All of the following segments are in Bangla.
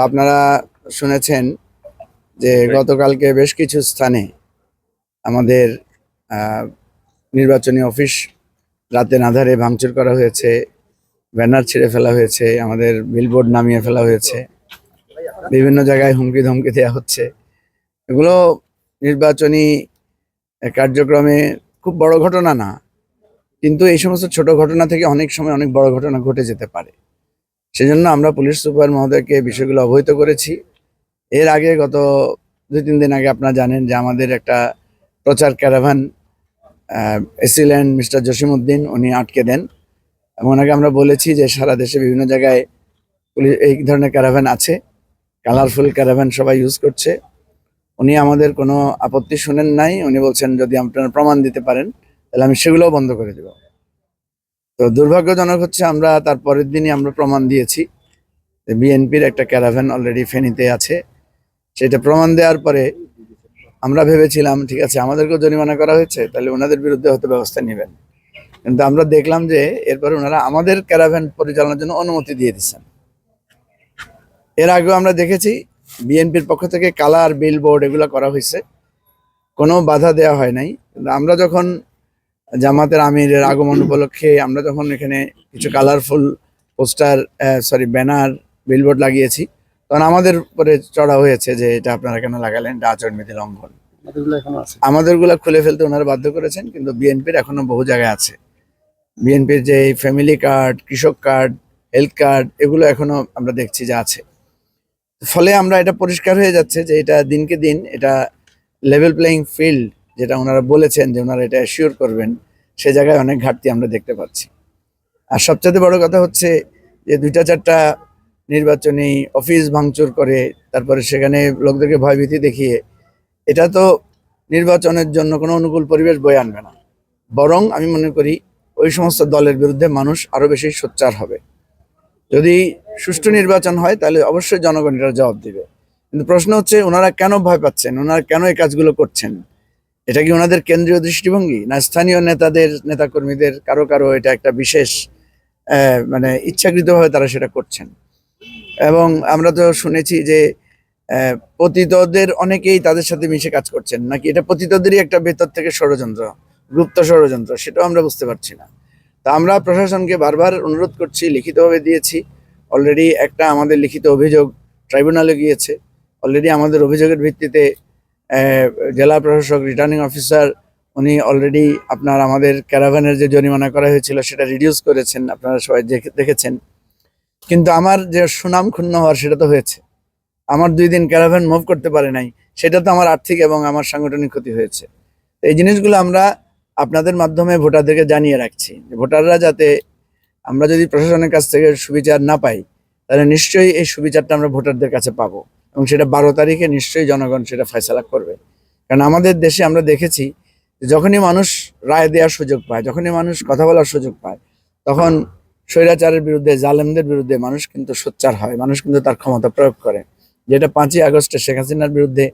আপনারা শুনেছেন যে গতকালকে বেশ কিছু স্থানে আমাদের নির্বাচনী অফিস রাতের আঁধারে ভাঙচুর করা হয়েছে, ব্যানার ছিঁড়ে ফেলা হয়েছে, আমাদের বিলবোর্ড নামিয়ে ফেলা হয়েছে, বিভিন্ন জায়গায় হুমকি ধমকি দেওয়া হচ্ছে। এগুলো নির্বাচনী কার্যক্রমে খুব বড় ঘটনা না, কিন্তু এই সমস্ত ছোট ঘটনা থেকে অনেক সময় অনেক বড় ঘটনা ঘটে যেতে পারে। সেজন্য আমরা পুলিশ সুপার মহোদয়কে বিষয়গুলো অবহিত করেছি। এর আগে গত 2-3 দিন আগে আপনারা জানেন যে আমাদের একটা প্রচার ক্যারাভান এসিল্যান্ড মিস্টার জসিমউদ্দিন উনি আটকে দেন, এবং ওনাকে আমরা বলেছি যে সারা দেশে বিভিন্ন জায়গায় এই ধরনের ক্যারাভান আছে, কালারফুল ক্যারাভান সবাই ইউজ করছে। উনি আমাদের কোনো আপত্তি শুনেন নাই। উনি বলছেন যদি আপনারা প্রমাণ দিতে পারেন তাহলে আমি সেগুলোও বন্ধ করে দেব। তো দুর্ভাগ্যজনক হচ্ছে আমরা তার পরের দিনই আমরা প্রমাণ দিয়েছি বিএনপির একটা ক্যারাভান অলরেডি ফেনীতে আছে। সেটা প্রমাণ দেওয়ার পরে আমরা ভেবেছিলাম ঠিক আছে, আমাদেরকেও জরিমানা করা হয়েছে, তাহলে ওনাদের বিরুদ্ধে হয়তো ব্যবস্থা নেবেন। কিন্তু আমরা দেখলাম যে এরপরে ওনারা আমাদের ক্যারাভান পরিচালনার জন্য অনুমতি দিয়ে দিচ্ছেন। এর আগেও আমরা দেখেছি বিএনপির পক্ষ থেকে কালার বিলবোর্ড এগুলো করা হয়েছে, কোনো বাধা দেওয়া হয় নাই। কিন্তু আমরা যখন জামাতের আমিরের আগমন উপলক্ষে আমরা যখন এখানে কিছু কালারফুল পোস্টার ব্যানার বিলবোর্ড লাগিয়েছি, তখন আমাদের উপরে চড়া হয়েছে যে এটা আপনারা কেন লাগালেন, এটা আচরণবিধি লঙ্ঘন। আমাদেরগুলা খুলে ফেলতে ওনারা বাধ্য করেছেন, কিন্তু বিএনপির এখনো বহু জায়গায় আছে। বিএনপির যে ফ্যামিলি কার্ড, কৃষক কার্ড, হেলথ কার্ড এগুলো এখনো আমরা দেখছি যে আছে। ফলে আমরা এটা পরিষ্কার হয়ে যাচ্ছে যে এটা দিনকে দিন এটা লেভেল প্লেয়িং ফিল্ড, যেটা ওনারা বলেছেন যে ওনারা এটা অ্যাসিওর করবেন, সে জায়গায় অনেক ঘাটতি আমরা দেখতে পাচ্ছি। আর সবচেয়ে বড় কথা হচ্ছে যে 2-4টা নির্বাচনী অফিস ভাঙচুর করে তারপরে সেখানে লোকদেরকে ভয়ভীতি দেখিয়ে এটা তো নির্বাচনের জন্য কোনো অনুকূল পরিবেশ বয়ে আনবে না। বরং আমি মনে করি ওই সমস্ত দলের বিরুদ্ধে মানুষ আরো বেশি সোচ্চার হবে। যদি সুষ্ঠু নির্বাচন হয় তাহলে অবশ্যই জনগণ এটার জবাব দিবে। কিন্তু প্রশ্ন হচ্ছে ওনারা কেন ভয় পাচ্ছেন, ওনারা কেন এই কাজগুলো করছেন? এটা কি ওনাদের কেন্দ্রীয় দৃষ্টিভঙ্গি, না স্থানীয় নেতাদের, নেতাকর্মীদের কারো কারো এটা একটা বিশেষ মানে ইচ্ছাকৃতভাবে তারা সেটা করছেন? এবং আমরা তো শুনেছি যে পতিতদের অনেকেই তাদের সাথে মিশে কাজ করছেন, নাকি এটা পতিতদেরই একটা ভেতর থেকে ষড়যন্ত্র, গুপ্ত ষড়যন্ত্র, সেটাও আমরা বুঝতে পারছি না। তা আমরা প্রশাসনকে বারবার অনুরোধ করছি, লিখিতভাবে দিয়েছি। অলরেডি একটা আমাদের লিখিত অভিযোগ ট্রাইব্যুনালে গিয়েছে। অলরেডি আমাদের অভিযোগের ভিত্তিতে জেলা প্রশাসক, রিটার্নিং অফিসার উনি অলরেডি আপনার আমাদের ক্যারাভানের যে জরিমানা করা হয়েছিল সেটা রিডিউস করেছেন, আপনারা সবাই দেখেছেন। কিন্তু আমার যে সুনাম ক্ষুণ্ণ হওয়ার সেটা তো হয়েছে। আমার 2 দিন ক্যারাভান মুভ করতে পারে নাই, সেটা তো আমার আর্থিক এবং আমার সাংগঠনিক ক্ষতি হয়েছে। এই জিনিসগুলো আমরা আপনাদের মাধ্যমে ভোটারদেরকে জানিয়ে রাখছি, ভোটাররা যাতে, আমরা যদি প্রশাসনের কাছ থেকে সুবিচার না পাই তাহলে নিশ্চয়ই এই সুবিচারটা আমরা ভোটারদের কাছে পাবো, এবং সেটা 12 তারিখে নিশ্চয়ই জনগণ সেটা ফয়সালা করবে। কারণ আমাদের দেশে আমরা দেখেছি যখনই মানুষ রায় দেওয়ার সুযোগ পায়, যখনই মানুষ কথা বলার সুযোগ পায়, তখন স্বৈরাচারের বিরুদ্ধে, জালেমদের বিরুদ্ধে মানুষ কিন্তু সোচ্চার হয়, মানুষ কিন্তু তার ক্ষমতা প্রয়োগ করে, যেটা 5ই আগস্টে শেখ হাসিনার বিরুদ্ধে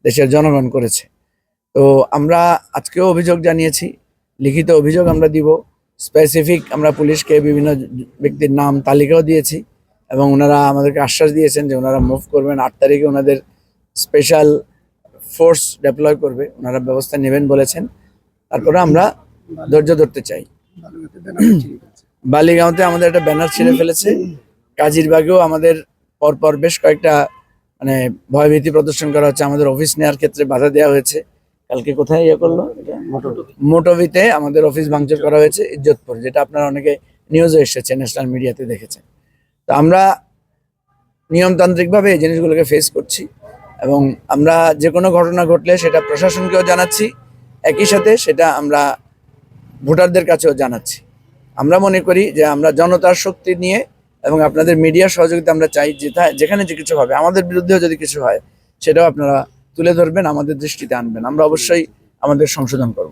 দেশের জনগণ করেছে। তো আমরা আজকেও অভিযোগ জানিয়েছি, লিখিত অভিযোগ আমরা দিব, স্পেসিফিক আমরা পুলিশকে বিভিন্ন ব্যক্তির নাম তালিকাও দিয়েছি, এবং ওনারা আমাদেরকে আশ্বাস দিয়েছেন যে ওনারা মুভ করবেন। 8 তারিখে ওনাদের স্পেশাল ফোর্স ডেপ্লয় করবে, ওনারা ব্যবস্থা নেবেন বলেছেন। তারপরে আমরা ধৈর্য ধরতে চাই। বালিগাঁওতে আমাদের একটা ব্যানার ছিঁড়ে ফেলেছে, কাজিরবাগেও আমাদের পরপর বেশ কয়েকটা মানে ভয়ভীতি প্রদর্শন করা হচ্ছে, আমাদের অফিস নেওয়ার ক্ষেত্রে বাধা দেওয়া হয়েছে। কালকে কোথায় ইয়ে করলো, মোটবিতে আমাদের অফিস ভাঙচুর করা হয়েছে ইজ্জতপুর, যেটা আপনারা অনেকে নিউজে এসেছে, ন্যাশনাল মিডিয়াতে দেখেছেন। তো আমরা নিয়মতান্ত্রিকভাবে এই জিনিসগুলোকে ফেস করছি, এবং আমরা যে কোনো ঘটনা ঘটলে সেটা প্রশাসনকেও জানাচ্ছি, একই সাথে সেটা আমরা ভোটারদের কাছেও জানাচ্ছি। আমরা মনে করি যে আমরা জনতার শক্তি নিয়ে এবং আপনাদের মিডিয়ার সহযোগিতা আমরা চাই, যেখানে যে কিছু হবে, আমাদের বিরুদ্ধেও যদি কিছু হয় সেটাও আপনারা তুলে ধরবেন, আমাদের দৃষ্টিতে আনবেন, আমরা অবশ্যই আমাদের সংশোধন করব।